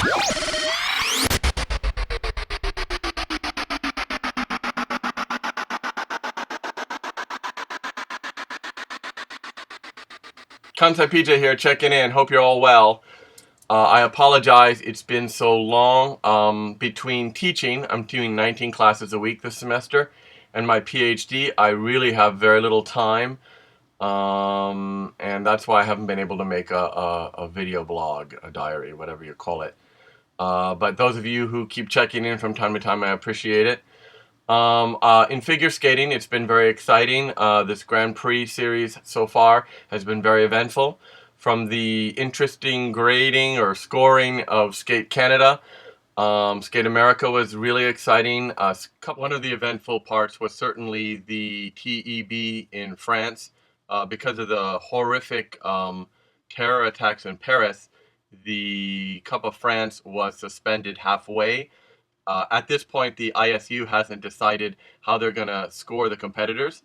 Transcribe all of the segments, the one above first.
Kansai PJ here, checking in. Hope you're all well. I apologize, it's been so long between teaching. I'm doing 19 classes a week this semester, and my PhD. I really have very little time, and that's why I haven't been able to make a video blog, a diary, whatever you call it. But those of you who keep checking in from time to time, I appreciate it. In figure skating, it's been very exciting. This Grand Prix series so far has been very eventful. From the interesting grading or scoring of Skate Canada, Skate America was really exciting. One of the eventful parts was certainly the TEB in France. Because of the horrific terror attacks in Paris, the Cup of France was suspended halfway. At this point, the ISU hasn't decided how they're going to score the competitors.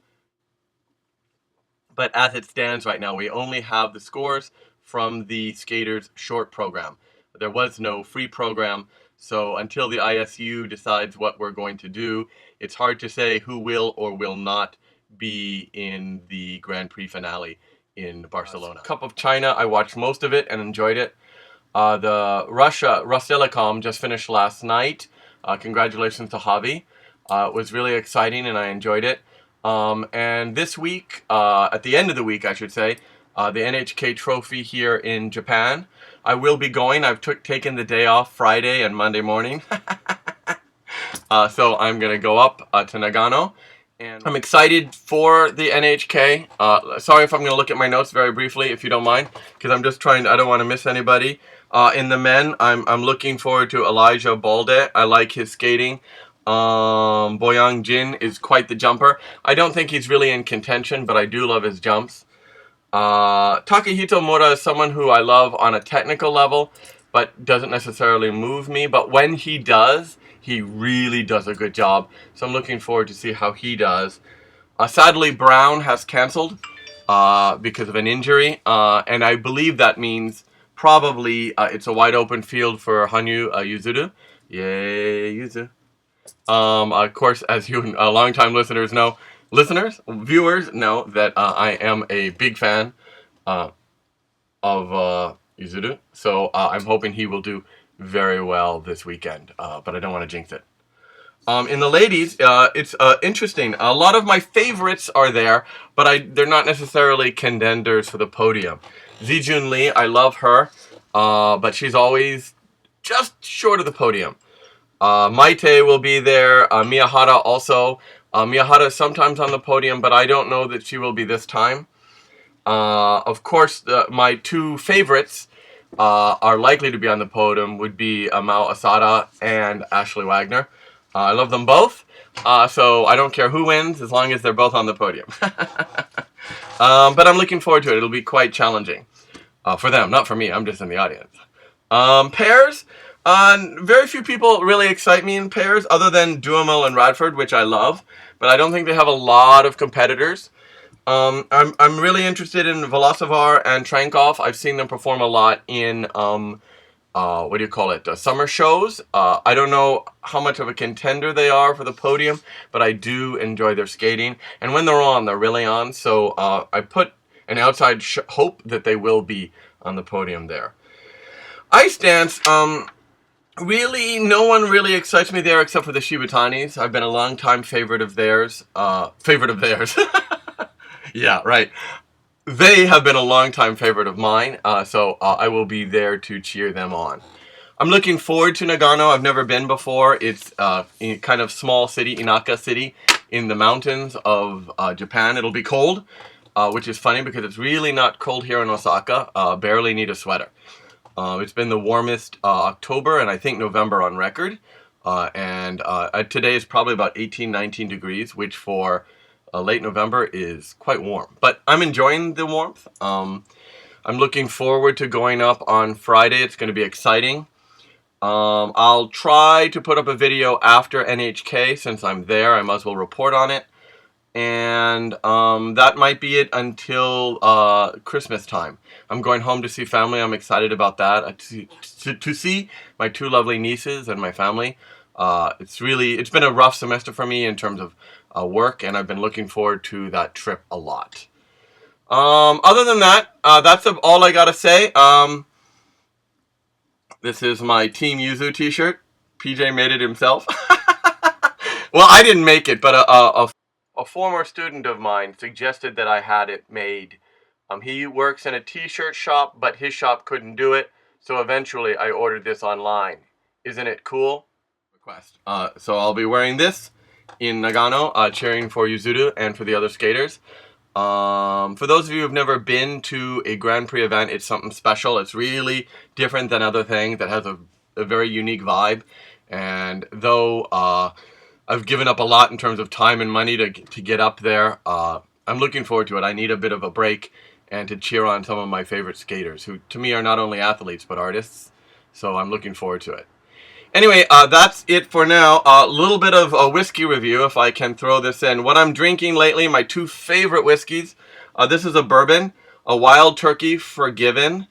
But as it stands right now, we only have the scores from the skaters' short program. There was no free program, so until the ISU decides what we're going to do, it's hard to say who will or will not be in the Grand Prix finale in Barcelona. Cup of China, I watched most of it and enjoyed it. The Rostelecom just finished last night. Congratulations to Javi. It was really exciting and I enjoyed it. And this week, at the end of the week, I should say, the NHK Trophy here in Japan. I will be going. I've taken the day off Friday and Monday morning. So I'm going to go up to Nagano. And I'm excited for the NHK. Sorry if I'm going to look at my notes very briefly, if you don't mind, because I'm just trying to, I don't want to miss anybody. In the men, I'm looking forward to Elijah Balde. I like his skating. Boyang Jin is quite the jumper. I don't think he's really in contention, but I do love his jumps. Takahito Mura is someone who I love on a technical level, but doesn't necessarily move me. But when he does, he really does a good job. So I'm looking forward to see how he does. Sadly, Brown has canceled because of an injury, and I believe that means probably it's a wide open field for Hanyu Yuzuru. Yay, Yuzu. Of course, as you longtime viewers know that I am a big fan of Yuzuru. So I'm hoping he will do very well this weekend, but I don't want to jinx it. In the ladies, it's interesting. A lot of my favorites are there, but they're not necessarily contenders for the podium. Zijun Lee, I love her, but she's always just short of the podium. Maite will be there. Miyahara also. Miyahara is sometimes on the podium, but I don't know that she will be this time. Of course, my two favorites are likely to be on the podium would be Mao Asada and Ashley Wagner. I love them both, so I don't care who wins as long as they're both on the podium. But I'm looking forward to it. It'll be quite challenging for them, not for me. I'm just in the audience. Pairs. Very few people really excite me in pairs other than Duhamel and Radford, which I love, but I don't think they have a lot of competitors. I'm really interested in Volosovar and Trankov. I've seen them perform a lot in summer shows. I don't know how much of a contender they are for the podium, but I do enjoy their skating. And when they're on, they're really on. So I put an outside hope that they will be on the podium there. Ice dance, really, no one really excites me there except for the Shibutanis. I've been a long-time favorite of theirs. Yeah, right. They have been a long-time favorite of mine, so I will be there to cheer them on. I'm looking forward to Nagano. I've never been before. It's a kind of small city, Inaka city, in the mountains of Japan. It'll be cold, which is funny because it's really not cold here in Osaka. Barely need a sweater. It's been the warmest October and I think November on record. Today is probably about 18, 19 degrees, which for late November is quite warm. But I'm enjoying the warmth. I'm looking forward to going up on Friday. It's going to be exciting. I'll try to put up a video after NHK since I'm there. I might as well report on it. And that might be it until Christmas time. I'm going home to see family. I'm excited about that. To see my two lovely nieces and my family. It's been a rough semester for me in terms of work, and I've been looking forward to that trip a lot. Other than that, that's all I gotta say. This is my Team Yuzu t-shirt. PJ made it himself. Well, I didn't make it, but a former student of mine suggested that I had it made. He works in a t-shirt shop, but his shop couldn't do it, so eventually I ordered this online. Isn't it cool? Request. So I'll be wearing this in Nagano, cheering for Yuzuru and for the other skaters. For those of you who have never been to a Grand Prix event, it's something special. It's really different than other things. That has a very unique vibe. And though I've given up a lot in terms of time and money to get up there, I'm looking forward to it. I need a bit of a break and to cheer on some of my favorite skaters, who to me are not only athletes but artists. So I'm looking forward to it. Anyway, that's it for now. A little bit of a whiskey review, if I can throw this in. What I'm drinking lately, my two favorite whiskeys. This is a bourbon, a Wild Turkey Forgiven.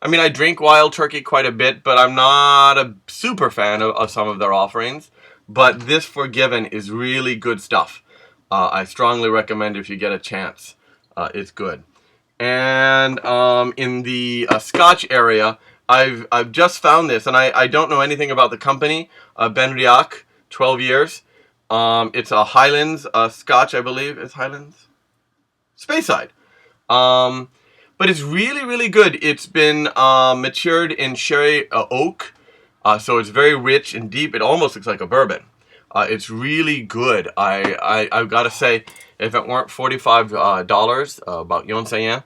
I mean, I drink Wild Turkey quite a bit, but I'm not a super fan of some of their offerings. But this Forgiven is really good stuff. I strongly recommend it if you get a chance. It's good. And in the Scotch area, I've just found this, and I don't know anything about the company. Benriach, 12 years. It's a Highlands Scotch, I believe. Is Highlands? Speyside. But it's really, really good. It's been matured in sherry oak, so it's very rich and deep. It almost looks like a bourbon. It's really good. I've got to say, if it weren't $45, about 4,000 yen,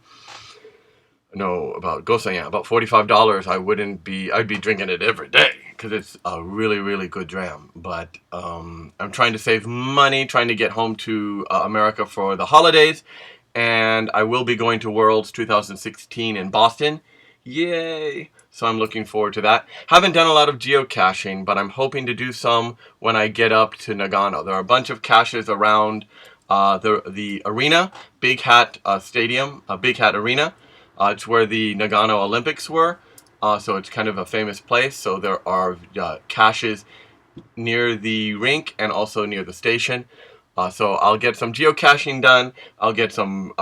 no, about gosen, about $45, I'd be drinking it every day, because it's a really, really good dram. But I'm trying to save money, trying to get home to America for the holidays, and I will be going to Worlds 2016 in Boston. Yay! So I'm looking forward to that. Haven't done a lot of geocaching, but I'm hoping to do some when I get up to Nagano. There are a bunch of caches around the arena, Big Hat Stadium, Big Hat Arena. It's where the Nagano Olympics were, so it's kind of a famous place. So there are caches near the rink and also near the station. So I'll get some geocaching done. I'll get some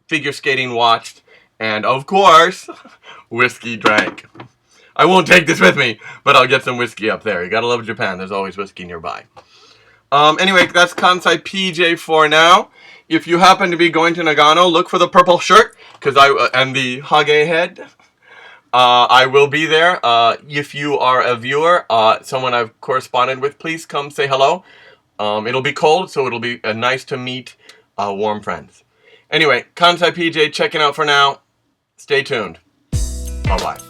figure skating watched. And of course, whiskey drank. I won't take this with me, but I'll get some whiskey up there. You gotta love Japan. There's always whiskey nearby. Anyway, that's Kansai PJ for now. If you happen to be going to Nagano, look for the purple shirt, and the Hage head. I will be there. If you are a viewer, someone I've corresponded with, please come say hello. It'll be cold, so it'll be nice to meet warm friends. Anyway, Kansai PJ checking out for now. Stay tuned. Bye-bye.